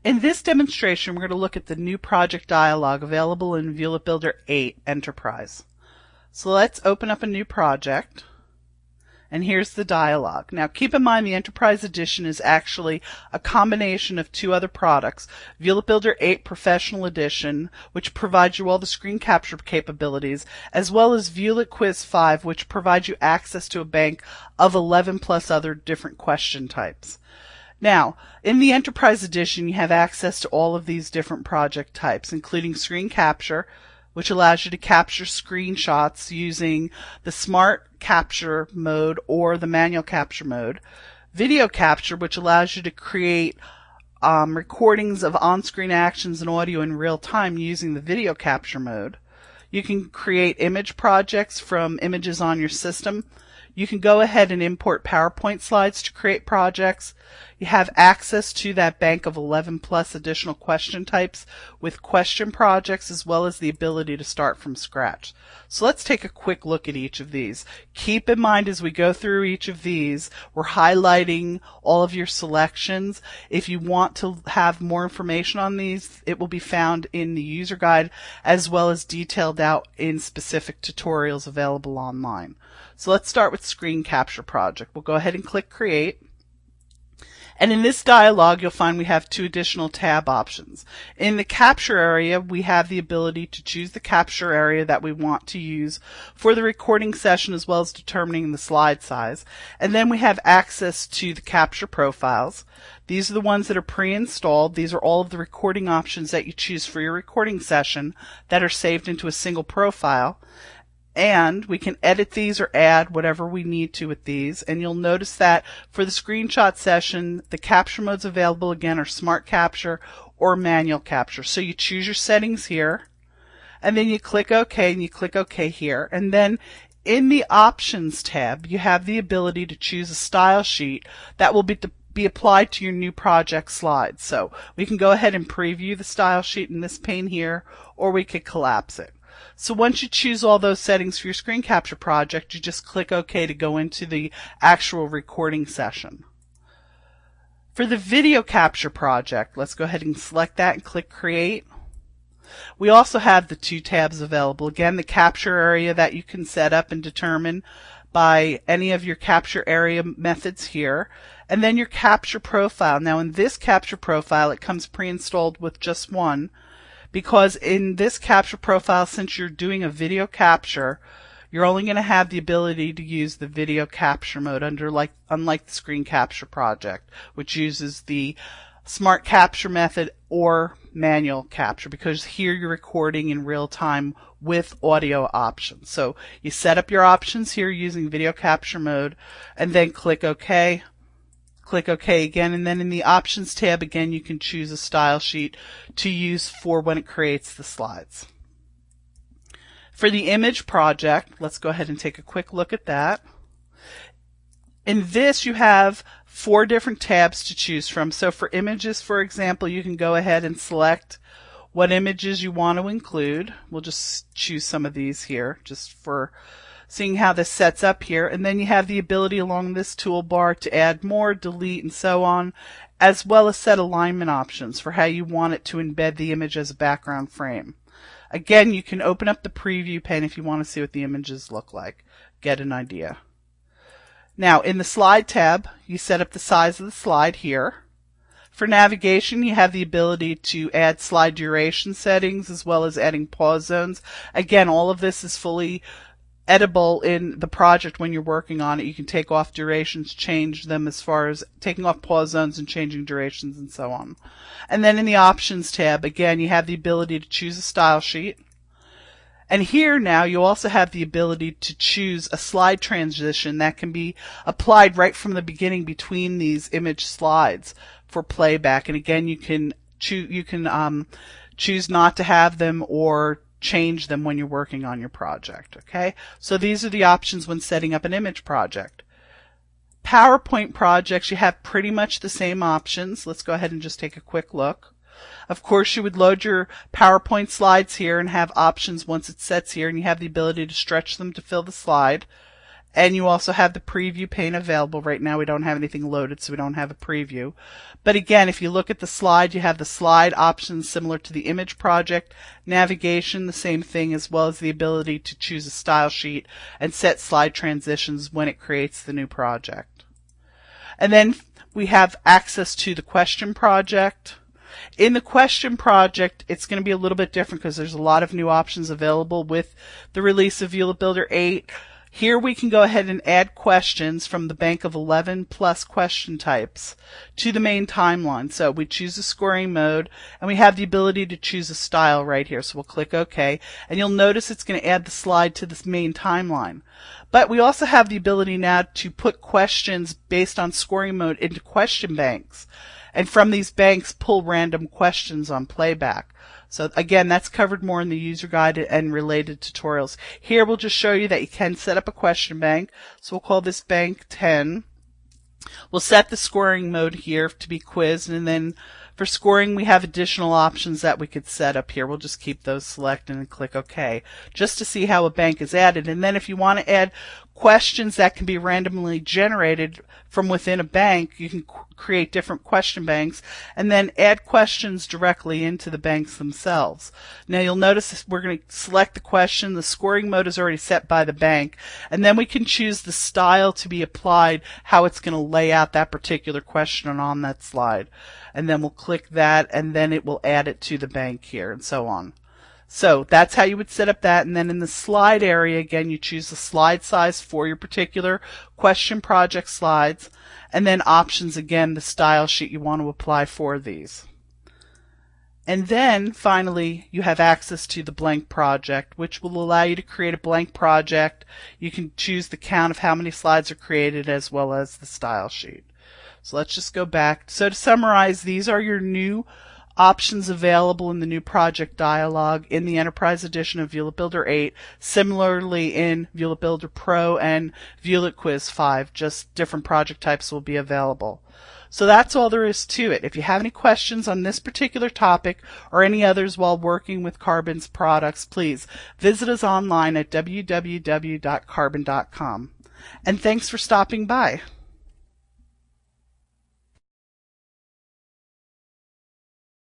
In this demonstration, we're going to look at the new project dialog available in ViewletBuilder8 Enterprise. So let's open up a new project, and here's the dialog. Now keep in mind the Enterprise Edition is actually a combination of two other products, ViewletBuilder8 Professional Edition, which provides you all the screen capture capabilities, as well as Viewlet Quiz 5, which provides you access to a bank of 11 plus other different question types. Now, in the Enterprise Edition, you have access to all of these different project types, including screen capture, which allows you to capture screenshots using the smart capture mode or the manual capture mode. Video capture, which allows you to create recordings of on-screen actions and audio in real time using the video capture mode. You can create image projects from images on your system. You can go ahead and import PowerPoint slides to create projects. You have access to that bank of 11 plus additional question types with question projects, as well as the ability to start from scratch. So let's take a quick look at each of these. Keep in mind as we go through each of these, we're highlighting all of your selections. If you want to have more information on these, it will be found in the user guide, as well as detailed out in specific tutorials available online. So let's start with screen capture project. We'll go ahead and click create. And in this dialog, you'll find we have two additional tab options. In the capture area, we have the ability to choose the capture area that we want to use for the recording session, as well as determining the slide size. And then we have access to the capture profiles. These are the ones that are pre-installed. These are all of the recording options that you choose for your recording session that are saved into a single profile. And we can edit these or add whatever we need to with these. And you'll notice that for the screenshot session, the capture modes available again are smart capture or manual capture. So you choose your settings here, and then you click OK, and you click OK here. And then in the options tab, you have the ability to choose a style sheet that will be applied to your new project slides. So we can go ahead and preview the style sheet in this pane here, or we could collapse it. So once you choose all those settings for your screen capture project, you just click OK to go into the actual recording session. For the video capture project, let's go ahead and select that and click create. We also have the two tabs available. Again, the capture area that you can set up and determine by any of your capture area methods here. And then your capture profile. Now in this capture profile, it comes pre-installed with just one. Because in this capture profile, since you're doing a video capture, you're only going to have the ability to use the video capture mode unlike the screen capture project, which uses the smart capture method or manual capture, because here you're recording in real time with audio options. So you set up your options here using video capture mode, and then click OK. Click OK again, and then in the Options tab again you can choose a style sheet to use for when it creates the slides. For the image project, let's go ahead and take a quick look at that. In this you have 4 different tabs to choose from. So for images, for example, you can go ahead and select what images you want to include. We'll just choose some of these here just for seeing how this sets up here. And then you have the ability along this toolbar to add more, delete, and so on, as well as set alignment options for how you want it to embed the image as a background frame. Again, you can open up the preview pane if you want to see what the images look like, get an idea. Now in the slide tab, you set up the size of the slide here. For navigation, you have the ability to add slide duration settings, as well as adding pause zones. Again, all of this is fully editable in the project when you're working on it. You can take off durations, change them as far as taking off pause zones and changing durations and so on. And then in the Options tab, again, you have the ability to choose a style sheet. And here now you also have the ability to choose a slide transition that can be applied right from the beginning between these image slides for playback. And again, you can choose not to have them or change them when you're working on your project. Okay, so these are the options when setting up an image project. PowerPoint projects, you have pretty much the same options. Let's go ahead and just take a quick look. Of course, you would load your PowerPoint slides here and have options once it sets here, and you have the ability to stretch them to fill the slide. And you also have the preview pane available. Right now we don't have anything loaded, so we don't have a preview. But again, if you look at the slide, you have the slide options similar to the image project, navigation, the same thing, as well as the ability to choose a style sheet and set slide transitions when it creates the new project. And then we have access to the question project. In the question project, it's going to be a little bit different because there's a lot of new options available with the release of Vielet Builder 8. Here we can go ahead and add questions from the bank of 11 plus question types to the main timeline. So we choose a scoring mode, and we have the ability to choose a style right here. So we'll click OK, and you'll notice it's going to add the slide to this main timeline. But we also have the ability now to put questions based on scoring mode into question banks, and from these banks pull random questions on playback. So again, that's covered more in the user guide and related tutorials. Here we'll just show you that you can set up a question bank. So we'll call this bank 10. We'll set the scoring mode here to be quiz, and then for scoring we have additional options that we could set up here. We'll just keep those selected and click OK just to see how a bank is added. And then if you want to add questions that can be randomly generated from within a bank, you can create different question banks and then add questions directly into the banks themselves. Now you'll notice we're going to select the question. The scoring mode is already set by the bank, and then we can choose the style to be applied, how it's going to lay out that particular question on that slide. And then we'll click that, and then it will add it to the bank here, and so on. So that's how you would set up that. And then in the slide area, again, you choose the slide size for your particular question project slides, and then options, again, the style sheet you want to apply for these. And then finally you have access to the blank project, which will allow you to create a blank project. You can choose the count of how many slides are created as well as the style sheet. So let's just go back. So to summarize, these are your new options available in the new project dialog in the Enterprise Edition of Vielet Builder 8, similarly in Vielet Builder Pro and Viewlet Quiz 5. Just different project types will be available. So that's all there is to it. If you have any questions on this particular topic or any others while working with Carbon's products, please visit us online at www.carbon.com. And thanks for stopping by.